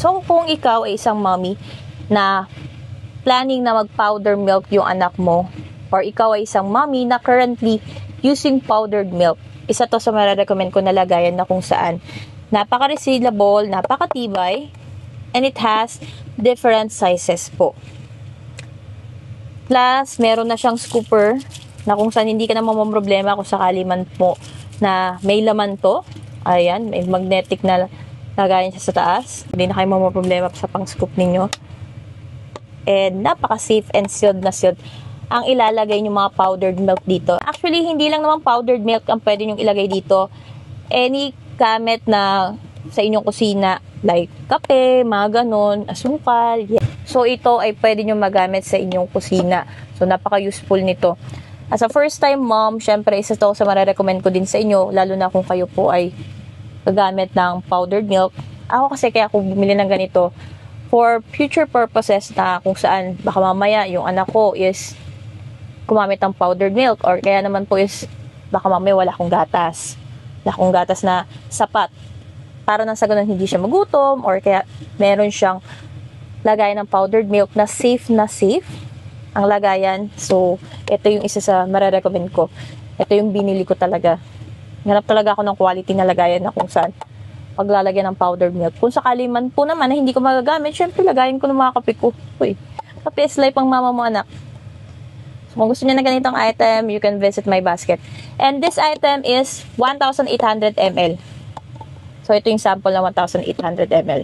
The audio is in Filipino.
So, kung ikaw ay isang mommy na planning na mag-powder milk yung anak mo, or ikaw ay isang mommy na currently using powdered milk, isa to sa mararecommend ko na lagayan na kung saan napaka-resealable, napakatibay, and it has different sizes po. Plus, meron na siyang scooper na kung saan hindi ka na mamamroblema kung sakali man po na may laman to. Ayan, may magnetic na lagayan siya sa taas. Hindi na kayo mamamroblema sa pang-scoop ninyo. And napaka-safe and sealed na sealed ang ilalagay yung mga powdered milk dito. Actually, hindi lang naman powdered milk ang pwede nyong ilagay dito. Any gamit na sa inyong kusina, like kape, mga ganon, asukal. Yeah. So, ito ay pwede nyo magamit sa inyong kusina. So, napaka-useful nito. As a first-time mom, syempre, isa to sa mararecommend ko din sa inyo, lalo na kung kayo po ay gagamit ng powdered milk. Ako kasi kaya ako bumili ng ganito for future purposes na kung saan baka mamaya yung anak ko is gumamit ng powdered milk or kaya naman po is baka mamaya wala akong gatas. Wala akong gatas na sapat. Para nang sa ganun hindi siya magutom or kaya meron siyang lagayan ng powdered milk na safe ang lagayan. So, ito yung isa sa mararecommend ko. Ito yung binili ko talaga. Hanap talaga ako ng quality na lagayan na kung saan paglalagyan ng powdered milk. Kung sakali man po naman na hindi ko magagamit, syempre lagayan ko ng mga kape ko. Uy, kape is life ang mama mo anak. So, kung gusto niyo na ganitong item, you can visit my basket. And this item is 1,800 ml. So, ito yung sample na 1,800 ml.